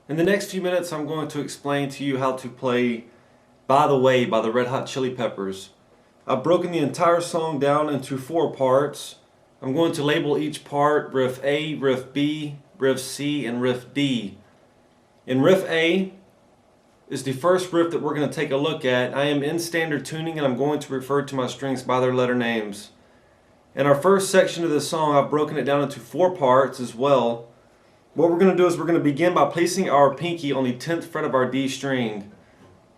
In the next few minutes, I'm going to explain to you how to play By the Way by the Red Hot Chili Peppers. I've broken the entire song down into 4 parts. I'm going to label each part Riff A, Riff B, Riff C, and Riff D. In Riff A is the first riff that we're going to take a look at. I am in standard tuning and I'm going to refer to my strings by their letter names. In our first section of this song, I've broken it down into 4 parts as well. What we're going to do is we're going to begin by placing our pinky on the 10th fret of our D string.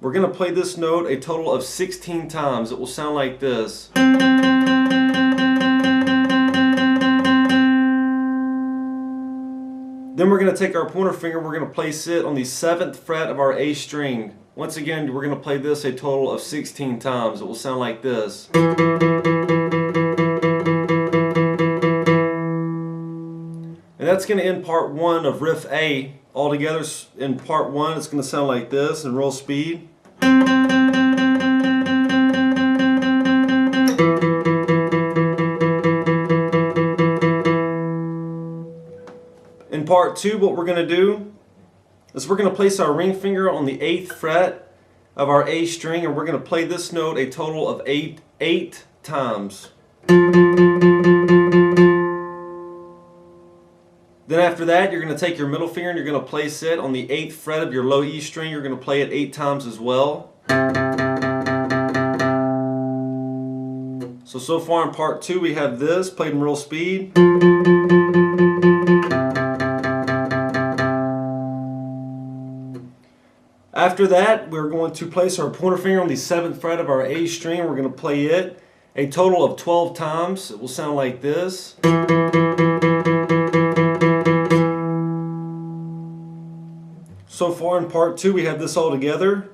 We're going to play this note a total of 16 times. It will sound like this. Then we're going to take our pointer finger, we're going to place it on the 7th fret of our A string. Once again, we're going to play this a total of 16 times. It will sound like this. And that's going to end part 1 of Riff A. Altogether, in part 1, it's going to sound like this in roll speed. In part 2, what we're going to do is we're going to place our ring finger on the 8th fret of our A string, and we're going to play this note a total of 8 times. Then after that, you're going to take your middle finger and you're going to place it on the 8th fret of your low E string. You're going to play it 8 times as well. So far in part 2, we have this played in real speed. After that, we're going to place our pointer finger on the 7th fret of our A string. We're going to play it a total of 12 times. It will sound like this. So far in part 2, we have this all together.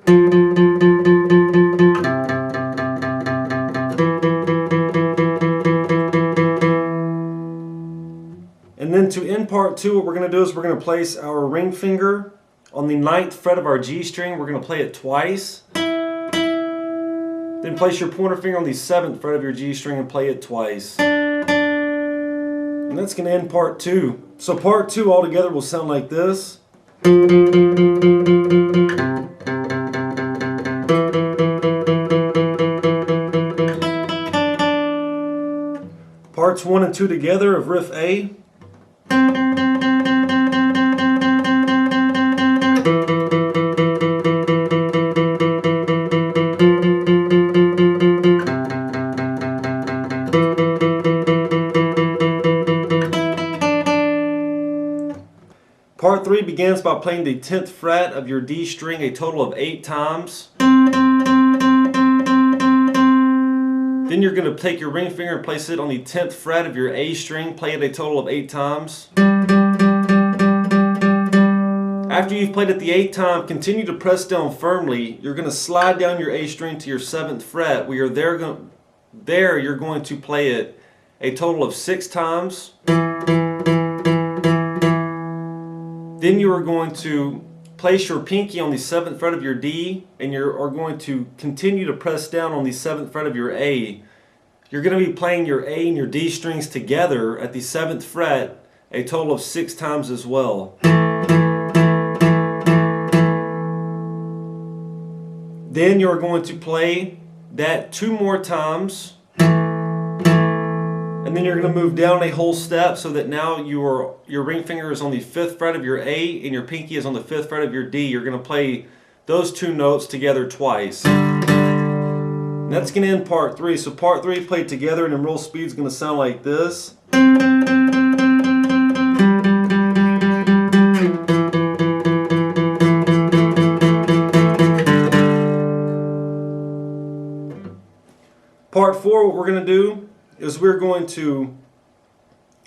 And then to end part 2, what we're going to do is we're going to place our ring finger on the 9th fret of our G string. We're going to play it twice. Then place your pointer finger on the 7th fret of your G string and play it twice. And that's going to end part 2. So part 2 altogether will sound like this. Parts 1 and 2 together of Riff A. Part 3 begins by playing the 10th fret of your D string a total of 8 times. Then you're going to take your ring finger and place it on the 10th fret of your A string, play it a total of 8 times. After you've played it the 8th time, continue to press down firmly. You're going to slide down your A string to your 7th fret. You're going to play it a total of 6 times. Then you are going to place your pinky on the 7th fret of your D, and you are going to continue to press down on the 7th fret of your A. You're going to be playing your A and your D strings together at the 7th fret a total of 6 times as well. Then you are going to play that 2 more times. And then you're going to move down a whole step so that now your ring finger is on the 5th fret of your A and your pinky is on the 5th fret of your D. You're going to play those 2 notes together twice. And that's going to end part 3. So part 3 played together and in roll speed is going to sound like this. Part 4, what we're going to do is we're going to,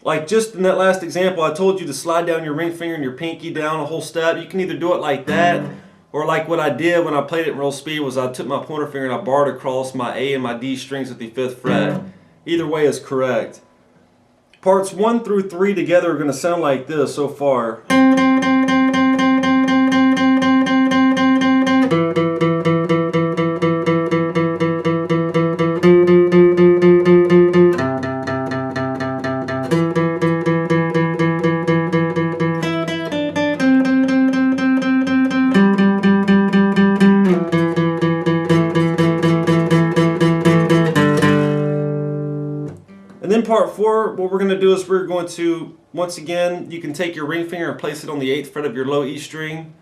like just in that last example, I told you to slide down your ring finger and your pinky down a whole step. You can either do it like that, or like what I did when I played it in real speed was I took my pointer finger and I barred across my A and my D strings at the 5th fret. Either way is correct. Parts 1 through 3 together are going to sound like this so far. part 4, what we're going to do is we're going to, once again, you can take your ring finger and place it on the 8th fret of your low E string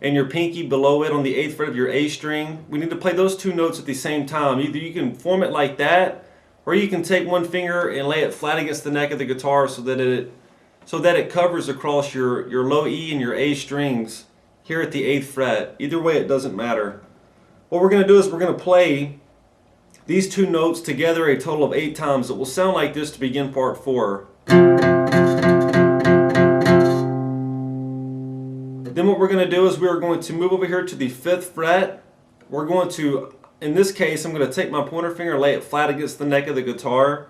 and your pinky below it on the 8th fret of your A string. We need to play those two notes at the same time. Either you can form it like that, or you can take one finger and lay it flat against the neck of the guitar so that it covers across your low E and your A strings here at the 8th fret. Either way, it doesn't matter. What we're going to do is we're going to play these two notes together a total of 8 times. It will sound like this to begin part 4. Then what we're going to do is we're going to move over here to the 5th fret. We're going to, in this case, I'm going to take my pointer finger and lay it flat against the neck of the guitar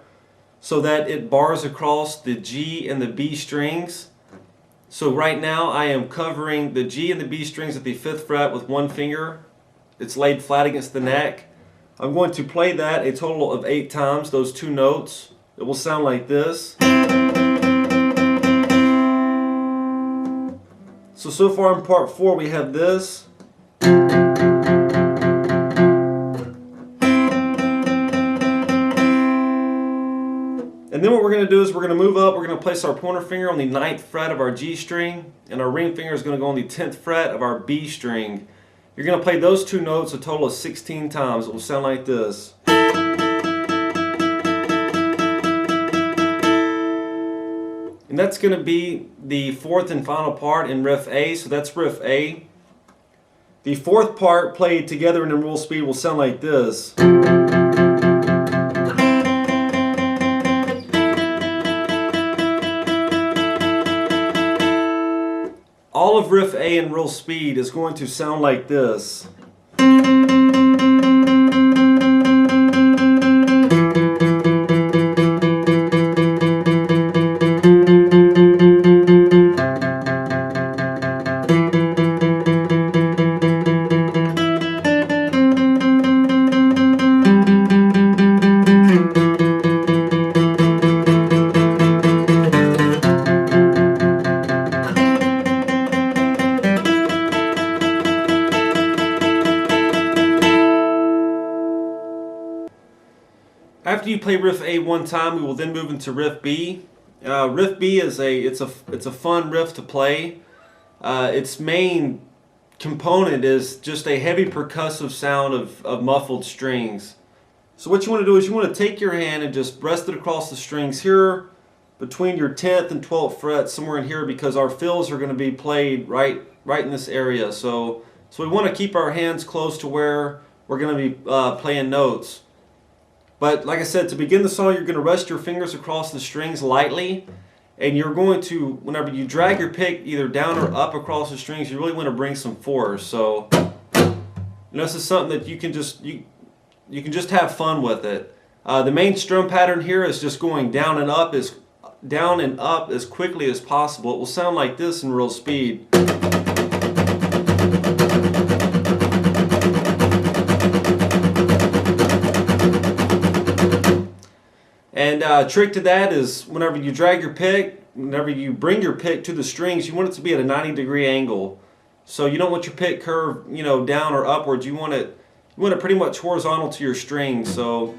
so that it bars across the G and the B strings. So right now I am covering the G and the B strings at the 5th fret with one finger. It's laid flat against the neck. I'm going to play that a total of 8 times, those two notes. It will sound like this. So far in part 4 we have this. And then what we're going to do is we're going to move up, we're going to place our pointer finger on the 9th fret of our G string, and our ring finger is going to go on the 10th fret of our B string. You're going to play those two notes a total of 16 times. It will sound like this. And that's going to be the 4th and final part in riff A, so that's riff A. The 4th part played together in real speed will sound like this. All of riff A in real speed is going to sound like this. After you play riff A one time, we will then move into riff B. Riff B is it's a fun riff to play. Its main component is just a heavy percussive sound of muffled strings. So what you want to do is you want to take your hand and just rest it across the strings here between your 10th and 12th frets, somewhere in here, because our fills are going to be played right in this area. So we want to keep our hands close to where we're going to be playing notes. But like I said, to begin the song, you're going to rest your fingers across the strings lightly, and you're going to, whenever you drag your pick either down or up across the strings, you really want to bring some force. So this is something that you can just have fun with it. The main strum pattern here is just going down and up as quickly as possible. It will sound like this in real speed. And trick to that is whenever you drag your pick, whenever you bring your pick to the strings, you want it to be at a 90-degree angle. So you don't want your pick curve, down or upwards. You want it pretty much horizontal to your strings. So,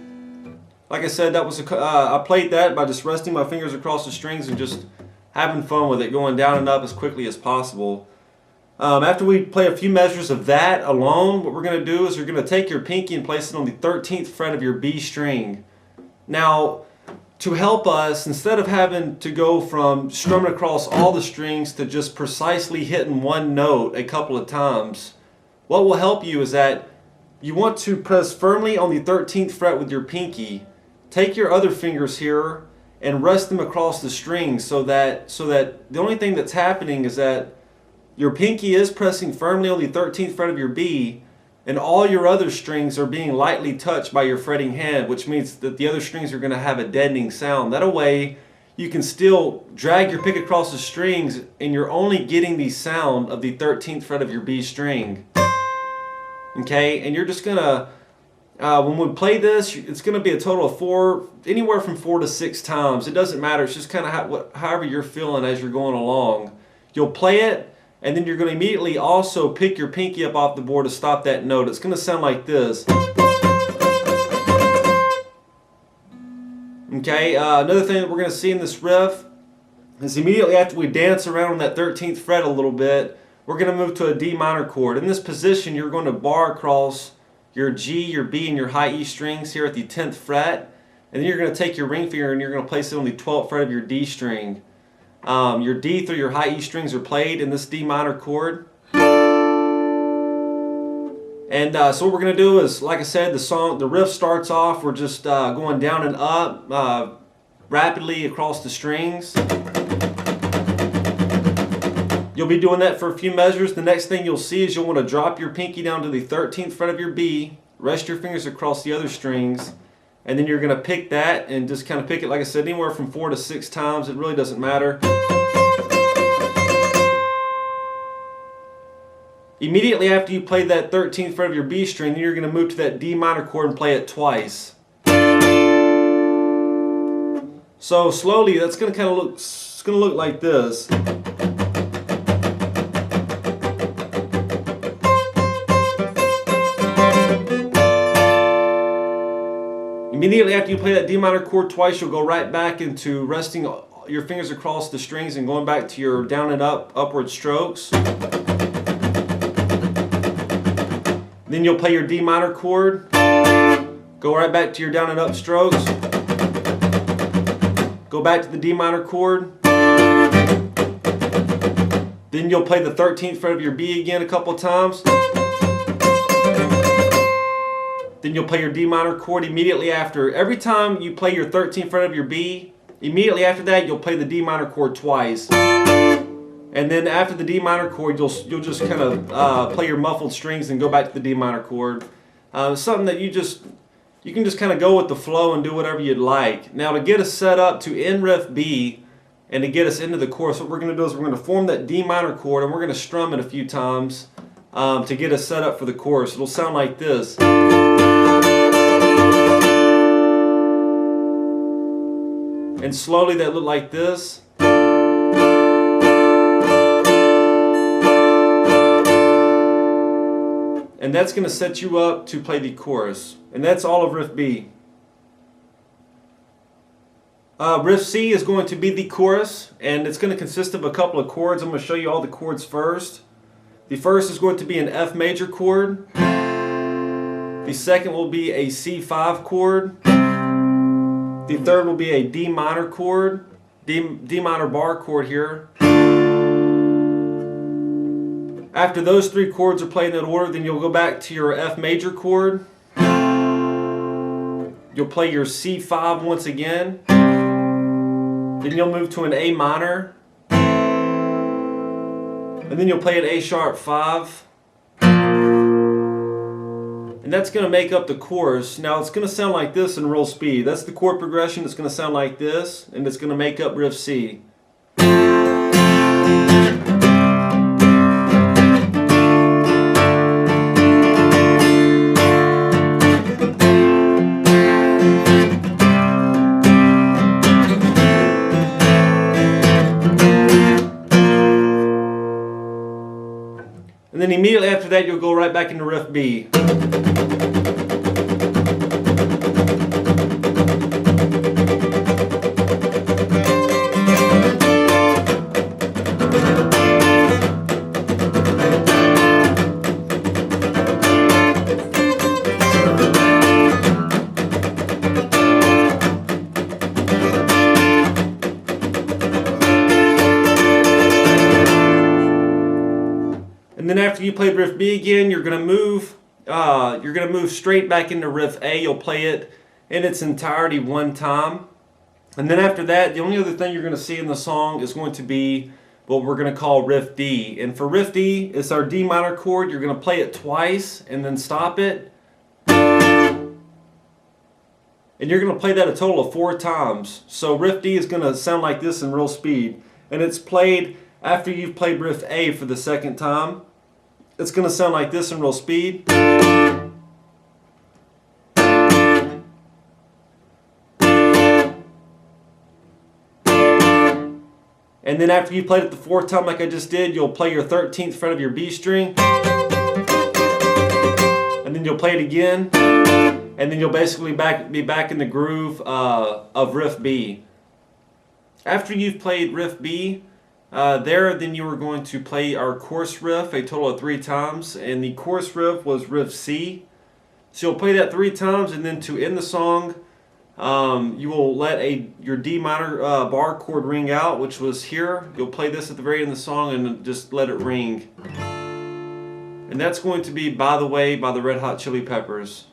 like I said, that was I played that by just resting my fingers across the strings and just having fun with it, going down and up as quickly as possible. After we play a few measures of that alone, what we're going to do is you're going to take your pinky and place it on the 13th fret of your B string. Now, to help us, instead of having to go from strumming across all the strings to just precisely hitting one note a couple of times, what will help you is that you want to press firmly on the 13th fret with your pinky. Take your other fingers here and rest them across the strings so that the only thing that's happening is that your pinky is pressing firmly on the 13th fret of your B, and all your other strings are being lightly touched by your fretting hand, which means that the other strings are going to have a deadening sound. That way, you can still drag your pick across the strings, and you're only getting the sound of the 13th fret of your B string. Okay, and you're just going to, when we play this, it's going to be a total of anywhere from 4 to 6 times. It doesn't matter. It's just kind of however you're feeling as you're going along. You'll play it, and then you're going to immediately also pick your pinky up off the board to stop that note. It's going to sound like this. Okay, another thing that we're going to see in this riff is immediately after we dance around on that 13th fret a little bit, we're going to move to a D minor chord. In this position, you're going to bar across your G, your B, and your high E strings here at the 10th fret, and then you're going to take your ring finger and you're going to place it on the 12th fret of your D string. Your D through your high E strings are played in this D minor chord. And so what we're going to do is, like I said, the riff starts off, we're just going down and up rapidly across the strings. You'll be doing that for a few measures. The next thing you'll see is you'll want to drop your pinky down to the 13th fret of your B, rest your fingers across the other strings, and then you're going to pick that and just kind of pick it, like I said, anywhere from 4 to 6 times. It really doesn't matter. Immediately after you play that 13th fret of your B string, then you're going to move to that D minor chord and play it twice. So slowly, that's going to kind of look, it's going to look like this. Immediately after you play that D minor chord twice, you'll go right back into resting your fingers across the strings and going back to your down and up, upward strokes. Then you'll play your D minor chord, go right back to your down and up strokes, go back to the D minor chord, then you'll play the 13th fret of your B again a couple times, then you'll play your D minor chord immediately after. Every time you play your 13th fret of your B, immediately after that you'll play the D minor chord twice. And then after the D minor chord, you'll just kind of play your muffled strings and go back to the D minor chord. Something that you can just kind of go with the flow and do whatever you'd like. Now to get us set up to end riff B and to get us into the chorus, what we're going to do is we're going to form that D minor chord and we're going to strum it a few times to get us set up for the chorus. It'll sound like this. And slowly that look like this. And that's going to set you up to play the chorus. And that's all of riff B. Riff C is going to be the chorus, and it's going to consist of a couple of chords. I'm going to show you all the chords first. The first is going to be an F major chord. The second will be a C5 chord. The third will be a D minor chord, D minor bar chord here. After those three chords are played in that order, then you'll go back to your F major chord. You'll play your C5 once again. Then you'll move to an A minor. And then you'll play an A sharp 5. And that's going to make up the chorus. Now it's going to sound like this in real speed. That's the chord progression. It's going to sound like this, and it's going to make up riff C. And then immediately after that, you'll go right back into riff B. And then after you play riff B again, you're gonna move straight back into riff A. You'll play it in its entirety one time. And then after that, the only other thing you're gonna see in the song is going to be what we're gonna call riff D. And for riff D, it's our D minor chord. You're gonna play it twice and then stop it. And you're gonna play that a total of 4 times. So riff D is gonna sound like this in real speed. And it's played after you've played riff A for the second time. It's going to sound like this in real speed. And then after you played it the 4th time like I just did, you'll play your 13th fret of your B string. And then you'll play it again. And and then you'll basically be back in the groove of riff B. After you've played riff B, then you are going to play our chorus riff a total of 3 times, and the chorus riff was riff C. So you'll play that 3 times, and then to end the song, you will let your D minor bar chord ring out, which was here. You'll play this at the very end of the song and just let it ring. And that's going to be By the Way by the Red Hot Chili Peppers.